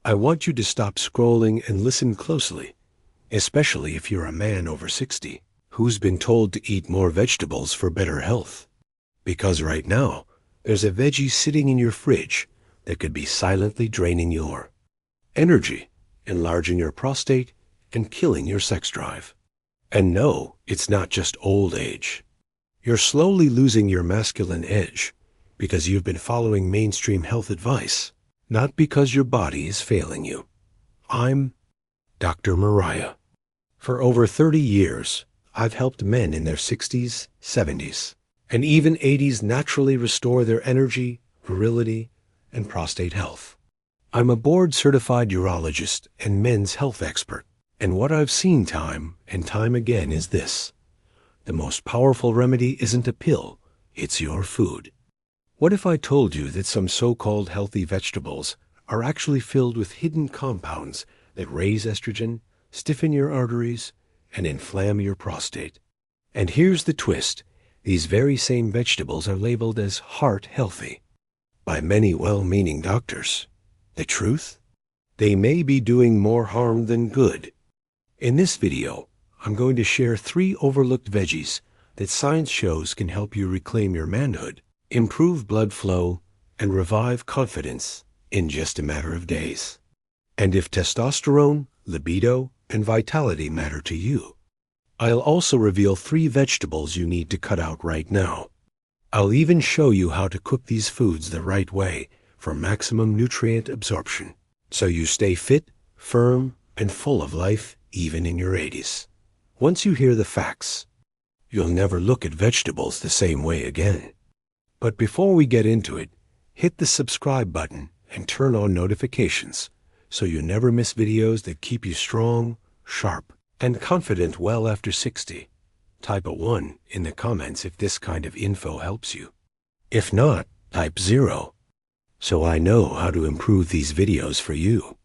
I want you to stop scrolling and listen closely, especially if you're a man over 60 who's been told to eat more vegetables for better health. Because right now, there's a veggie sitting in your fridge that could be silently draining your energy, enlarging your prostate, and killing your sex drive. And no, it's not just old age. You're slowly losing your masculine edge because you've been following mainstream health advice, not because your body is failing you. I'm Dr. Mariah. For over 30 years, I've helped men in their 60s, 70s, and even 80s naturally restore their energy, virility, and prostate health. I'm a board-certified urologist and men's health expert, and what I've seen time and time again is this. The most powerful remedy isn't a pill, it's your food. What if I told you that some so-called healthy vegetables are actually filled with hidden compounds that raise estrogen, stiffen your arteries, and inflame your prostate? And here's the twist. These very same vegetables are labeled as heart healthy by many well-meaning doctors. The truth? They may be doing more harm than good. In this video, I'm going to share 3 overlooked veggies that science shows can help you reclaim your manhood, improve blood flow, and revive confidence in just a matter of days. And if testosterone, libido, and vitality matter to you, I'll also reveal 3 vegetables you need to cut out right now. I'll even show you how to cook these foods the right way for maximum nutrient absorption, so you stay fit, firm, and full of life even in your 80s. Once you hear the facts, you'll never look at vegetables the same way again. But before we get into it, hit the subscribe button and turn on notifications so you never miss videos that keep you strong, sharp, and confident well after 60. Type a 1 in the comments if this kind of info helps you. If not, type 0, so I know how to improve these videos for you.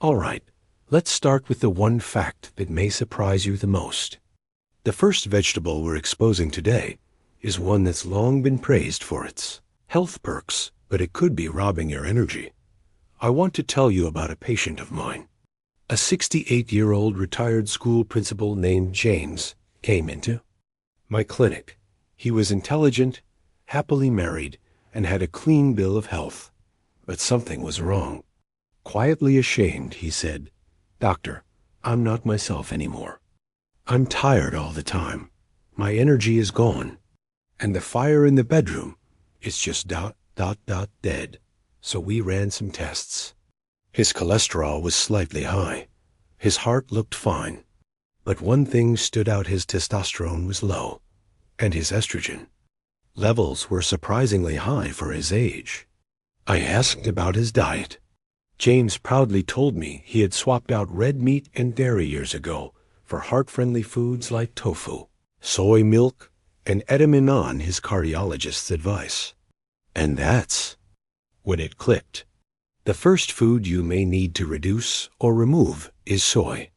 All right, let's start with the one fact that may surprise you the most. The first vegetable we're exposing today is one that's long been praised for its health perks, but it could be robbing your energy. I want to tell you about a patient of mine. A 68-year-old retired school principal named James came into my clinic. He was intelligent, happily married, and had a clean bill of health. But something was wrong. Quietly ashamed, he said, "Doctor, I'm not myself anymore. I'm tired all the time. My energy is gone. And the fire in the bedroom is just dead." So we ran some tests. His cholesterol was slightly high. His heart looked fine. But one thing stood out: his testosterone was low, and his estrogen levels were surprisingly high for his age. I asked about his diet. James proudly told me he had swapped out red meat and dairy years ago for heart-friendly foods like tofu, soy milk, and edamame on his cardiologist's advice. And that's when it clicked. The first food you may need to reduce or remove is soy.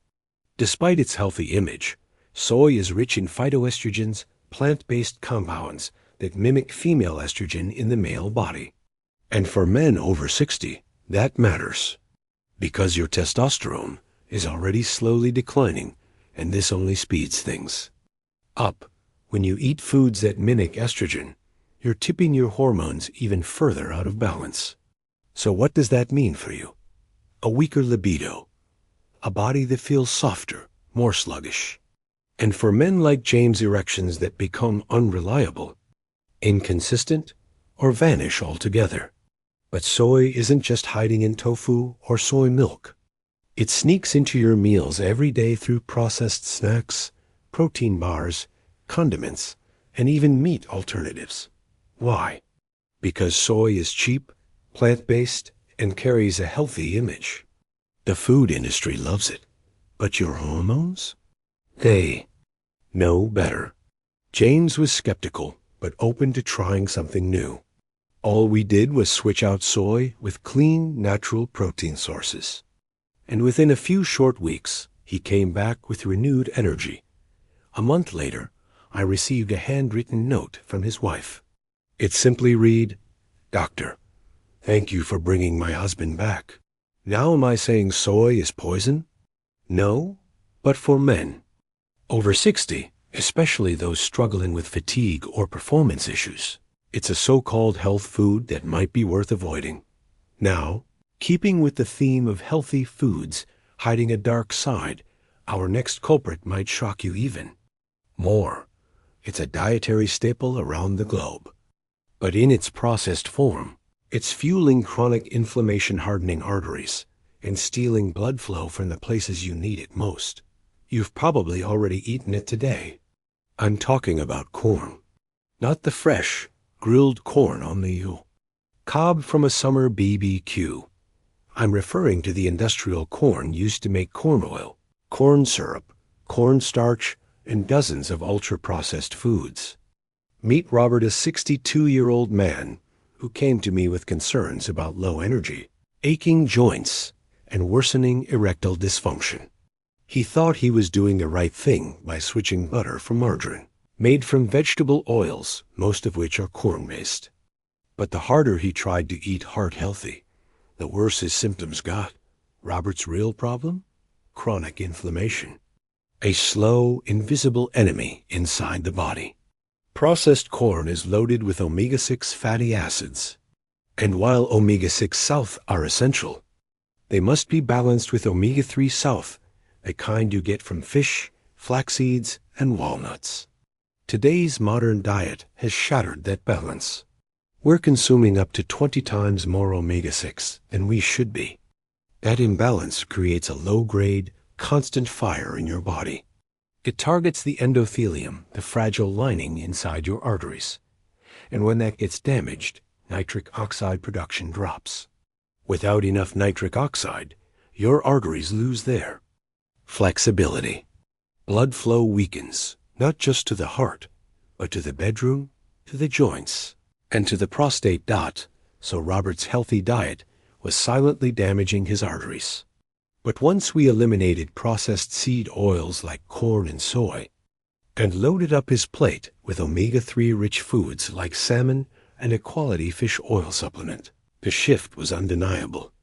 Despite its healthy image, soy is rich in phytoestrogens, plant-based compounds that mimic female estrogen in the male body. And for men over 60, that matters, because your testosterone is already slowly declining, and this only speeds things up. When you eat foods that mimic estrogen, you're tipping your hormones even further out of balance. So what does that mean for you? A weaker libido, a body that feels softer, more sluggish. And for men like James, erections that become unreliable, inconsistent, or vanish altogether. But soy isn't just hiding in tofu or soy milk. It sneaks into your meals every day through processed snacks, protein bars, condiments, and even meat alternatives. Why? Because soy is cheap, plant-based, and carries a healthy image. The food industry loves it, but your hormones? They know better. James was skeptical, but open to trying something new. All we did was switch out soy with clean, natural protein sources. And within a few short weeks, he came back with renewed energy. A month later, I received a handwritten note from his wife. It simply read, "Doctor, thank you for bringing my husband back. Now am I saying soy is poison? No, but for men over 60, especially those struggling with fatigue or performance issues, it's a so-called health food that might be worth avoiding. Now, keeping with the theme of healthy foods hiding a dark side, our next culprit might shock you even more. It's a dietary staple around the globe. But in its processed form, it's fueling chronic inflammation, hardening arteries, and stealing blood flow from the places you need it most. You've probably already eaten it today. I'm talking about corn. Not the fresh, grilled corn on the cob from a summer BBQ. I'm referring to the industrial corn used to make corn oil, corn syrup, cornstarch, and dozens of ultra-processed foods. Meet Robert, a 62-year-old man who came to me with concerns about low energy, aching joints, and worsening erectile dysfunction. He thought he was doing the right thing by switching butter for margarine, made from vegetable oils, most of which are corn-based. But the harder he tried to eat heart-healthy, the worse his symptoms got. Robert's real problem? Chronic inflammation. A slow, invisible enemy inside the body. Processed corn is loaded with omega-6 fatty acids. And while omega-6 south are essential, they must be balanced with omega-3 south, a kind you get from fish, flax seeds, and walnuts. Today's modern diet has shattered that balance. We're consuming up to 20 times more omega-6 than we should be. That imbalance creates a low-grade, constant fire in your body. It targets the endothelium, the fragile lining inside your arteries. And when that gets damaged, nitric oxide production drops. Without enough nitric oxide, your arteries lose their flexibility. Blood flow weakens, not just to the heart, but to the bedroom, to the joints, and to the prostate. So Robert's healthy diet was silently damaging his arteries. But once we eliminated processed seed oils like corn and soy, and loaded up his plate with omega-3 rich foods like salmon and a quality fish oil supplement, the shift was undeniable.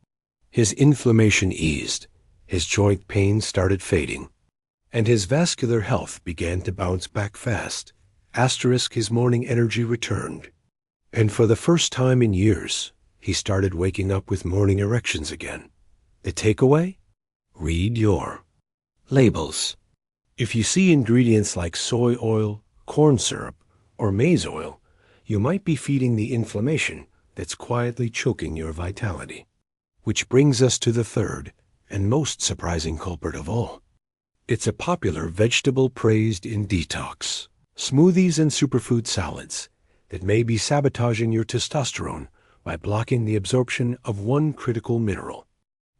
His inflammation eased, his joint pain started fading, and his vascular health began to bounce back fast. His morning energy returned. And for the first time in years, he started waking up with morning erections again. The takeaway? Read your labels. If you see ingredients like soy oil, corn syrup, or maize oil, you might be feeding the inflammation that's quietly choking your vitality. Which brings us to the third and most surprising culprit of all. It's a popular vegetable praised in detox, smoothies, and superfood salads that may be sabotaging your testosterone by blocking the absorption of one critical mineral.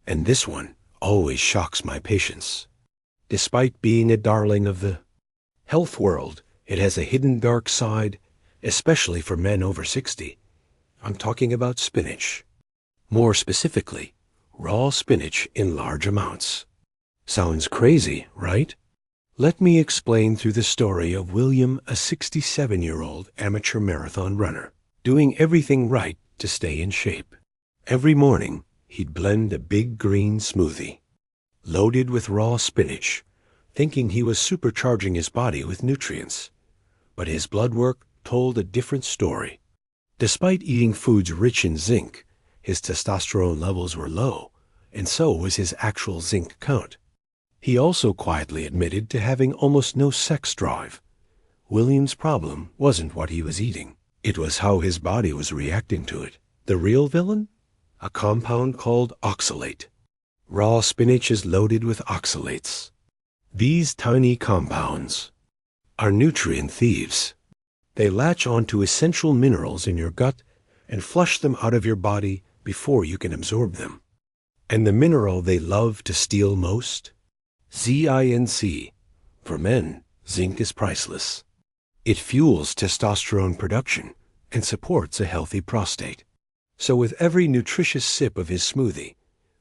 And this one always shocks my patients. Despite being a darling of the health world, it has a hidden dark side, especially for men over 60. I'm talking about spinach. More specifically, raw spinach in large amounts. Sounds crazy, right? Let me explain through the story of William, a 67-year-old amateur marathon runner, doing everything right to stay in shape. Every morning, he'd blend a big green smoothie, loaded with raw spinach, thinking he was supercharging his body with nutrients. But his blood work told a different story. Despite eating foods rich in zinc, his testosterone levels were low, and so was his actual zinc count. He also quietly admitted to having almost no sex drive. William's problem wasn't what he was eating. It was how his body was reacting to it. The real villain? A compound called oxalate. Raw spinach is loaded with oxalates. These tiny compounds are nutrient thieves. They latch onto essential minerals in your gut and flush them out of your body before you can absorb them. And the mineral they love to steal most? Zinc. For men, zinc is priceless. It fuels testosterone production and supports a healthy prostate. So with every nutritious sip of his smoothie,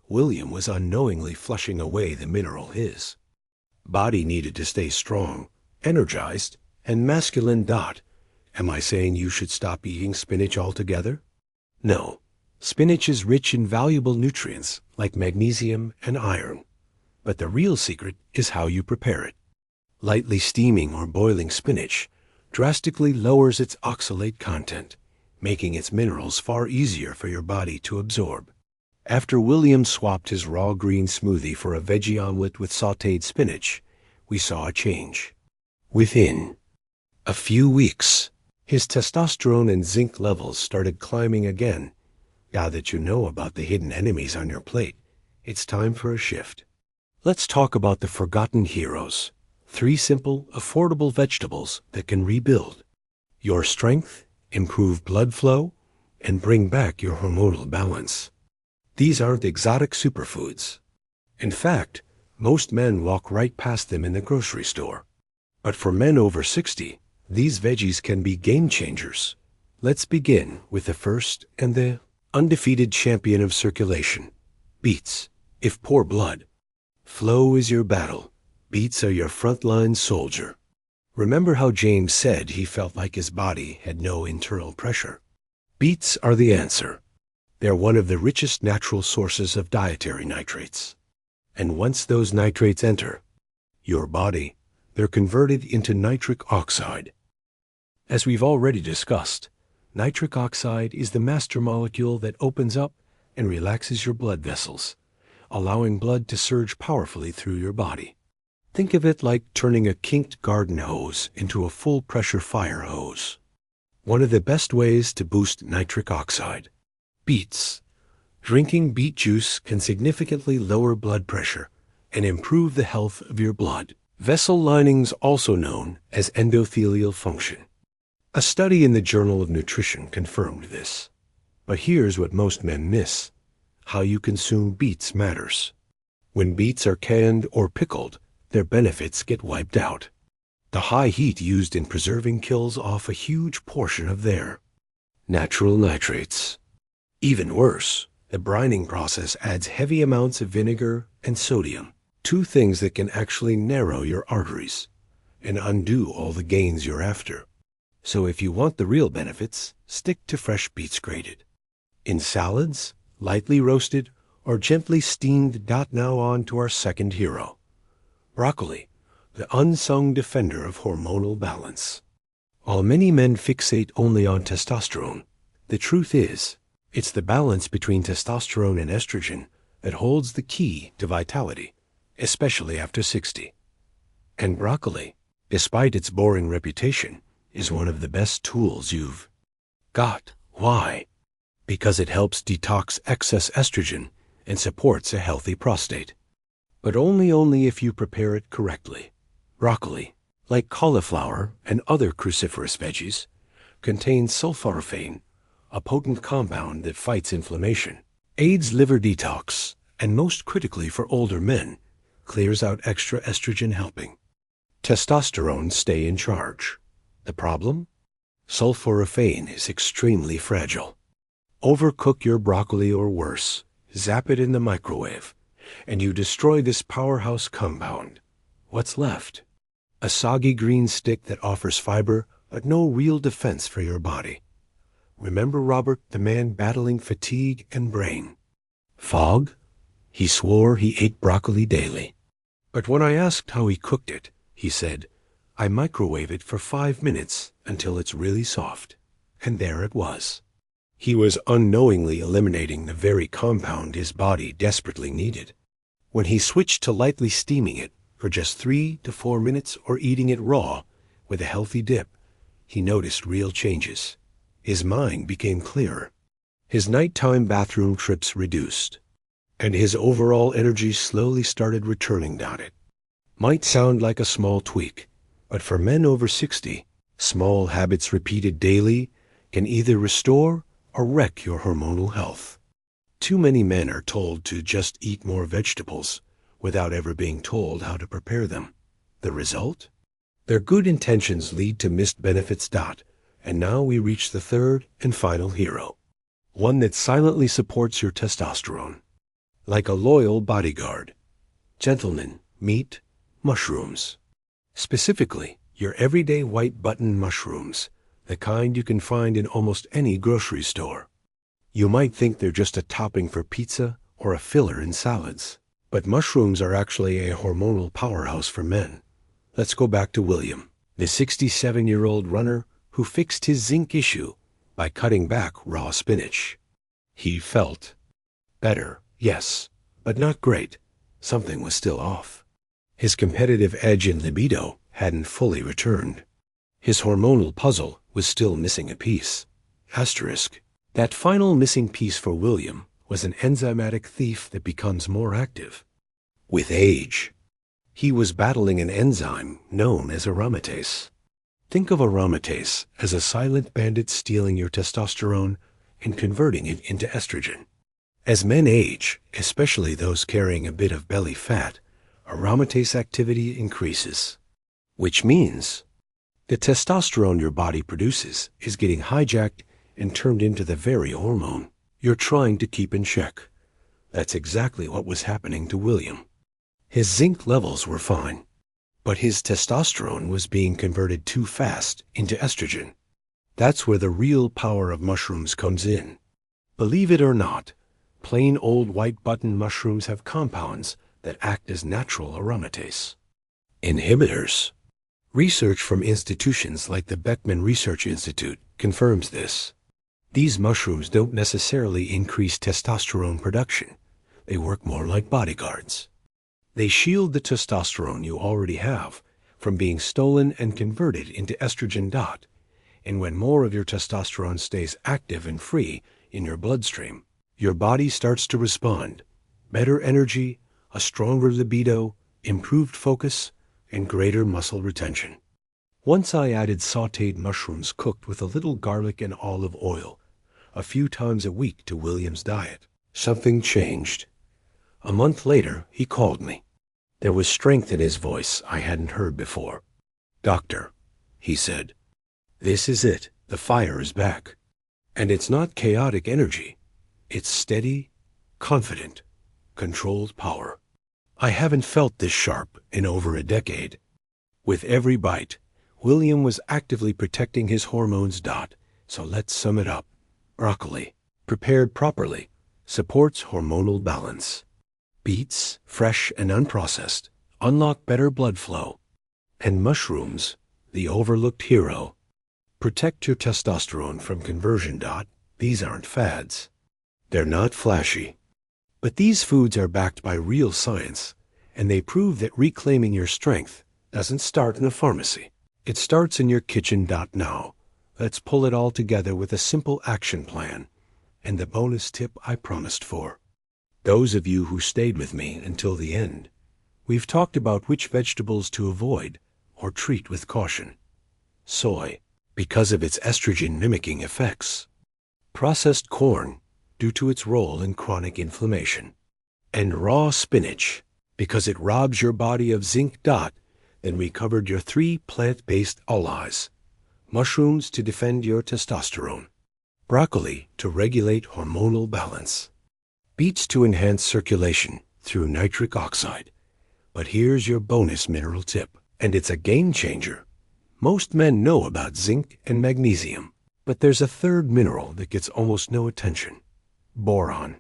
William was unknowingly flushing away the mineral his body needed to stay strong, energized, and masculine. Am I saying you should stop eating spinach altogether? No, Spinach is rich in valuable nutrients like magnesium and iron. But the real secret is how you prepare it. Lightly steaming or boiling spinach drastically lowers its oxalate content, making its minerals far easier for your body to absorb. After William swapped his raw green smoothie for a veggie omelet with sautéed spinach, we saw a change. Within a few weeks, his testosterone and zinc levels started climbing again. Now that you know about the hidden enemies on your plate, it's time for a shift. Let's talk about the forgotten heroes. 3 simple, affordable vegetables that can rebuild your strength, improve blood flow, and bring back your hormonal balance. These aren't exotic superfoods. In fact, most men walk right past them in the grocery store. But for men over 60, these veggies can be game changers. Let's begin with the first and the undefeated champion of circulation, beets. If poor blood flow is your battle, beets are your frontline soldier. Remember how James said he felt like his body had no internal pressure? Beets are the answer. They're one of the richest natural sources of dietary nitrates. And once those nitrates enter your body, they're converted into nitric oxide. As we've already discussed, nitric oxide is the master molecule that opens up and relaxes your blood vessels, allowing blood to surge powerfully through your body. Think of it like turning a kinked garden hose into a full-pressure fire hose. One of the best ways to boost nitric oxide. Beets. Drinking beet juice can significantly lower blood pressure and improve the health of your blood vessel linings, also known as endothelial function. A study in the Journal of Nutrition confirmed this. But here's what most men miss. How you consume beets matters. When beets are canned or pickled, their benefits get wiped out. The high heat used in preserving kills off a huge portion of their natural nitrates. Even worse, the brining process adds heavy amounts of vinegar and sodium, 2 things that can actually narrow your arteries and undo all the gains you're after. So if you want the real benefits, stick to fresh beets grated in salads, lightly roasted, or gently steamed. Now on to our second hero, broccoli, the unsung defender of hormonal balance. While many men fixate only on testosterone, the truth is, it's the balance between testosterone and estrogen that holds the key to vitality, especially after 60. And broccoli, despite its boring reputation, is one of the best tools you've got. Why? Because it helps detox excess estrogen and supports a healthy prostate. But only if you prepare it correctly. Broccoli, like cauliflower and other cruciferous veggies, contains sulforaphane, a potent compound that fights inflammation, aids liver detox, and most critically for older men, clears out extra estrogen, helping testosterone stay in charge. The problem? Sulforaphane is extremely fragile. Overcook your broccoli or worse, zap it in the microwave, and you destroy this powerhouse compound. What's left? A soggy green stick that offers fiber but no real defense for your body. Remember Robert, the man battling fatigue and brain fog? He swore he ate broccoli daily. But when I asked how he cooked it, he said, I microwave it for 5 minutes until it's really soft. And there it was. He was unknowingly eliminating the very compound his body desperately needed. When he switched to lightly steaming it for just 3 to 4 minutes or eating it raw with a healthy dip, he noticed real changes. His mind became clearer. His nighttime bathroom trips reduced, and his overall energy slowly started returning. It might sound like a small tweak, but for men over 60, small habits repeated daily can either restore or wreck your hormonal health. Too many men are told to just eat more vegetables without ever being told how to prepare them. The result? Their good intentions lead to missed benefits. And now we reach the third and final hero, one that silently supports your testosterone. Like a loyal bodyguard. Gentlemen, meet mushrooms. Specifically, your everyday white button mushrooms, the kind you can find in almost any grocery store. You might think they're just a topping for pizza or a filler in salads. But mushrooms are actually a hormonal powerhouse for men. Let's go back to William, the 67-year-old runner who fixed his zinc issue by cutting back raw spinach. He felt better, yes, but not great. Something was still off. His competitive edge in libido hadn't fully returned. His hormonal puzzle was still missing a piece. Asterisk. That final missing piece for William was an enzymatic thief that becomes more active with age. He was battling an enzyme known as aromatase. Think of aromatase as a silent bandit stealing your testosterone and converting it into estrogen. As men age, especially those carrying a bit of belly fat, aromatase activity increases, which means the testosterone your body produces is getting hijacked and turned into the very hormone you're trying to keep in check. That's exactly what was happening to William. His zinc levels were fine, but his testosterone was being converted too fast into estrogen. That's where the real power of mushrooms comes in. Believe it or not, plain old white button mushrooms have compounds that act as natural aromatase inhibitors. Research from institutions like the Beckman Research Institute confirms this. These mushrooms don't necessarily increase testosterone production. They work more like bodyguards. They shield the testosterone you already have from being stolen and converted into estrogen. And when more of your testosterone stays active and free in your bloodstream, your body starts to respond. Better energy, a stronger libido, improved focus, and greater muscle retention. Once I added sautéed mushrooms cooked with a little garlic and olive oil a few times a week to William's diet. Something changed. A month later, he called me. There was strength in his voice I hadn't heard before. "Doctor," he said, "this is it. The fire is back. And it's not chaotic energy. It's steady, confident, controlled power. I haven't felt this sharp in over a decade." With every bite, William was actively protecting his hormones. So let's sum it up. Broccoli, prepared properly, supports hormonal balance. Beets, fresh and unprocessed, unlock better blood flow. And mushrooms, the overlooked hero, protect your testosterone from conversion. These aren't fads. They're not flashy. But these foods are backed by real science, and they prove that reclaiming your strength doesn't start in a pharmacy. It starts in your kitchen. Now, let's pull it all together with a simple action plan and the bonus tip I promised for. Those of you who stayed with me until the end, we've talked about which vegetables to avoid or treat with caution. Soy, because of its estrogen-mimicking effects. Processed corn, due to its role in chronic inflammation. And raw spinach, because it robs your body of zinc. Then we covered your 3 plant-based allies. Mushrooms to defend your testosterone. Broccoli to regulate hormonal balance. Beets to enhance circulation through nitric oxide. But here's your bonus mineral tip, and it's a game changer. Most men know about zinc and magnesium, but there's a third mineral that gets almost no attention. Boron.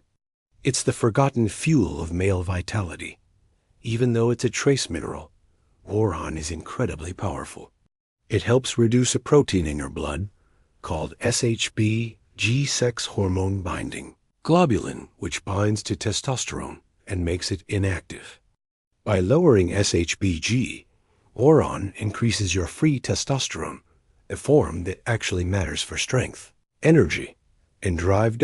It's the forgotten fuel of male vitality. Even though it's a trace mineral, boron is incredibly powerful. It helps reduce a protein in your blood called SHB G-sex hormone binding globulin, which binds to testosterone and makes it inactive. By lowering SHBG, boron increases your free testosterone, the form that actually matters for strength, energy, and drive.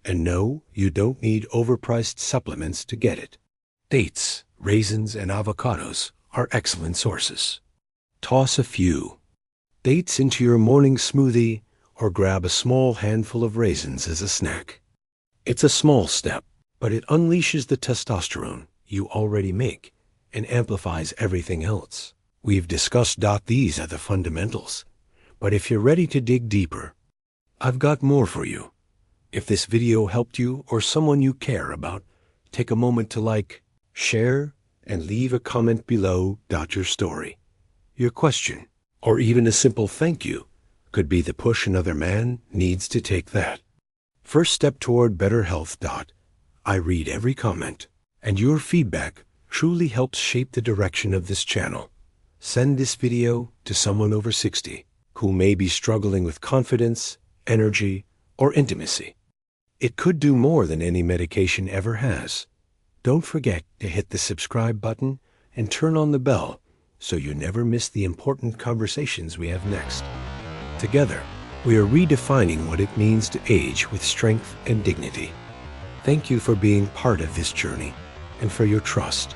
And no, you don't need overpriced supplements to get it. Dates, raisins, and avocados are excellent sources. Toss a few dates into your morning smoothie or grab a small handful of raisins as a snack. It's a small step, but it unleashes the testosterone you already make and amplifies everything else. We've discussed. These are the fundamentals, but if you're ready to dig deeper, I've got more for you. If this video helped you or someone you care about, take a moment to like, share, and leave a comment below. Your story, your question, or even a simple thank you could be the push another man needs to take that. First step toward better health. I read every comment, and your feedback truly helps shape the direction of this channel. Send this video to someone over 60 who may be struggling with confidence, energy, or intimacy. It could do more than any medication ever has. Don't forget to hit the subscribe button and turn on the bell so you never miss the important conversations we have next. Together, we are redefining what it means to age with strength and dignity. Thank you for being part of this journey and for your trust.